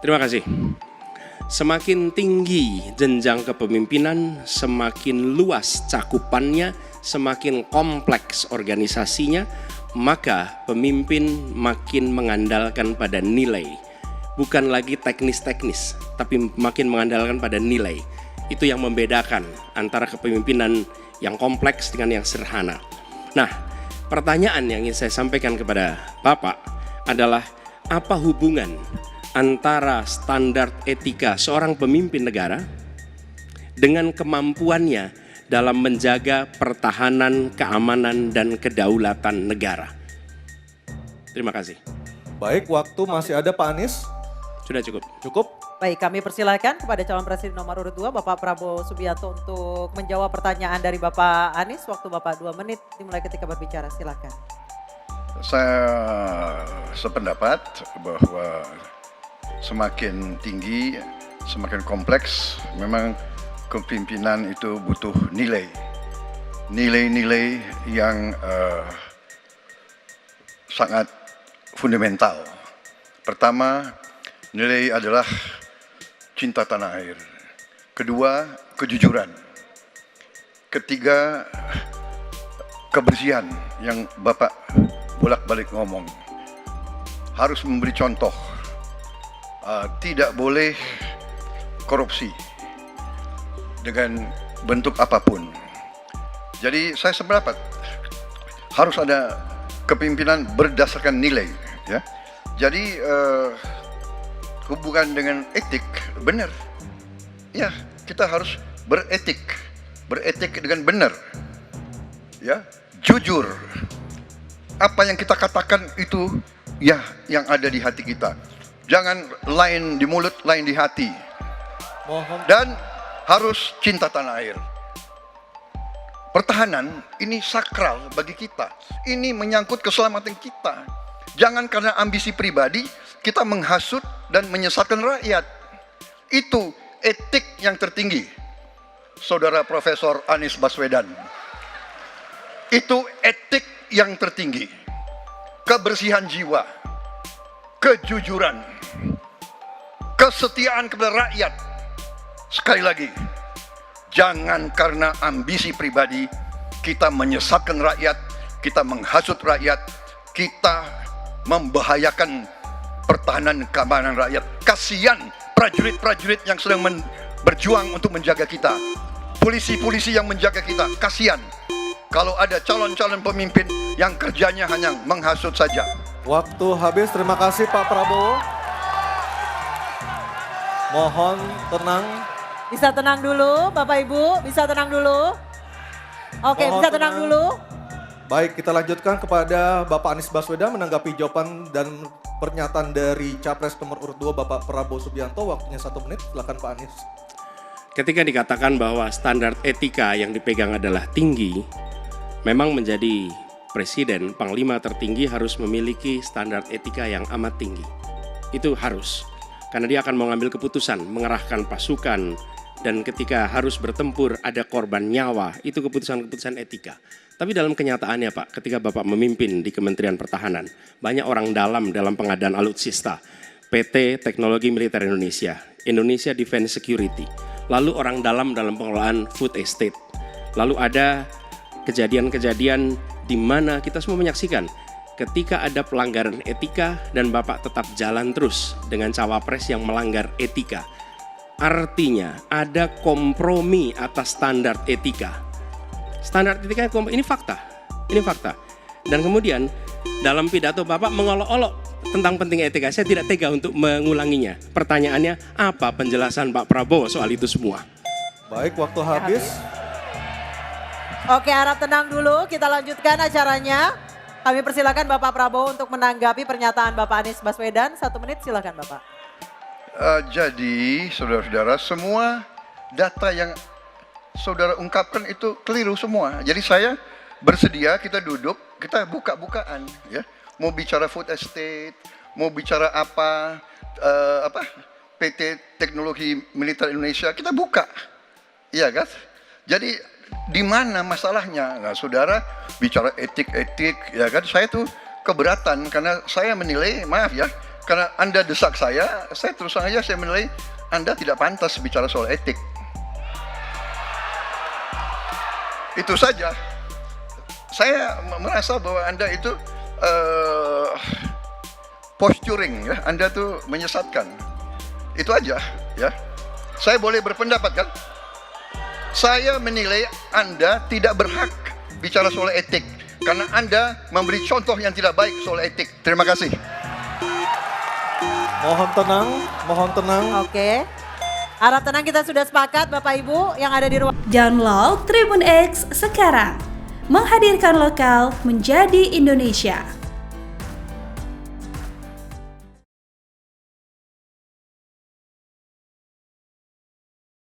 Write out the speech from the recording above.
Terima kasih. Semakin tinggi jenjang kepemimpinan, semakin luas cakupannya, semakin kompleks organisasinya, maka pemimpin makin mengandalkan pada nilai. Bukan lagi teknis-teknis, tapi makin mengandalkan pada nilai. Itu yang membedakan antara kepemimpinan yang kompleks dengan yang sederhana. Nah, pertanyaan yang ingin saya sampaikan kepada Bapak adalah apa hubungan antara standar etika seorang pemimpin negara dengan kemampuannya dalam menjaga pertahanan, keamanan, dan kedaulatan negara. Terima kasih. Baik, waktu masih ada Pak Anies. Sudah cukup. Cukup? Baik, kami persilakan kepada calon presiden nomor urut 2 Bapak Prabowo Subianto untuk menjawab pertanyaan dari Bapak Anies. Waktu Bapak 2 menit dimulai ketika berbicara, silakan. Saya sependapat bahwa semakin tinggi, semakin kompleks, memang kepemimpinan itu butuh nilai. Nilai-nilai yang sangat fundamental. Pertama, nilai adalah cinta tanah air. Kedua, kejujuran. Ketiga, kebersihan yang Bapak bolak-balik ngomong. Harus memberi contoh. Tidak boleh korupsi dengan bentuk apapun. Jadi saya sependapat harus ada kepemimpinan berdasarkan nilai. Ya. Jadi hubungan dengan etik benar. Ya, kita harus beretik dengan benar. Ya, jujur. Apa yang kita katakan itu ya yang ada di hati kita. Jangan lain di mulut, lain di hati. Dan harus cinta tanah air. Pertahanan ini sakral bagi kita. Ini menyangkut keselamatan kita. Jangan karena ambisi pribadi kita menghasut dan menyesatkan rakyat. Itu etik yang tertinggi. Saudara Profesor Anies Baswedan. Itu etik yang tertinggi. Kebersihan jiwa. Kejujuran, kesetiaan kepada rakyat. Sekali lagi, jangan karena ambisi pribadi kita menyesatkan rakyat, kita menghasut rakyat, kita membahayakan pertahanan keamanan rakyat. Kasihan prajurit-prajurit yang sedang berjuang untuk menjaga kita, polisi-polisi yang menjaga kita. Kasihan kalau ada calon-calon pemimpin yang kerjanya hanya menghasut saja. Waktu habis, terima kasih Pak Prabowo. Mohon tenang. Bisa tenang dulu Bapak Ibu, bisa tenang dulu. Oke, Mohon bisa tenang dulu. Baik, kita lanjutkan kepada Bapak Anies Baswedan menanggapi jawaban dan pernyataan dari Capres nomor urut 2 Bapak Prabowo Subianto. Waktunya 1 menit, silakan Pak Anies. Ketika dikatakan bahwa standar etika yang dipegang adalah tinggi, memang menjadi presiden, panglima tertinggi harus memiliki standar etika yang amat tinggi. Itu harus, karena dia akan mengambil keputusan, mengerahkan pasukan, dan ketika harus bertempur ada korban nyawa, itu keputusan-keputusan etika. Tapi dalam kenyataannya Pak, ketika Bapak memimpin di Kementerian Pertahanan, banyak orang dalam pengadaan alutsista, PT Teknologi Militer Indonesia, Indonesia Defense Security, lalu orang dalam pengelolaan food estate, lalu ada kejadian-kejadian di mana kita semua menyaksikan ketika ada pelanggaran etika dan Bapak tetap jalan terus dengan cawapres yang melanggar etika. Artinya ada kompromi atas standar etika. Standar etika ini fakta. Ini fakta. Dan kemudian dalam pidato Bapak mengolok-olok tentang pentingnya etika. Saya tidak tega untuk mengulanginya. Pertanyaannya, apa penjelasan Pak Prabowo soal itu semua? Baik, waktu habis. Oke, harap tenang dulu, kita lanjutkan acaranya. Kami persilakan Bapak Prabowo untuk menanggapi pernyataan Bapak Anies Baswedan. 1 menit, silakan Bapak. Jadi, saudara-saudara, semua data yang saudara ungkapkan itu keliru semua. Jadi saya bersedia kita duduk, kita buka-bukaan, ya. Mau bicara food estate, mau bicara apa PT Teknologi Militer Indonesia, kita buka, iya kan? Jadi di mana masalahnya? Nah, saudara bicara etik-etik, ya kan? Saya tuh keberatan karena saya menilai, maaf ya, karena Anda desak saya terus terang aja saya menilai Anda tidak pantas bicara soal etik. Itu saja. Saya merasa bahwa Anda itu posturing, ya. Anda tuh menyesatkan. Itu aja, ya. Saya boleh berpendapat kan? Saya menilai Anda tidak berhak bicara soal etik karena Anda memberi contoh yang tidak baik soal etik. Terima kasih. Mohon tenang, mohon tenang. Oke. Harap tenang, kita sudah sepakat Bapak Ibu yang ada di ruang. Download Tribun X sekarang. Menghadirkan lokal menjadi Indonesia.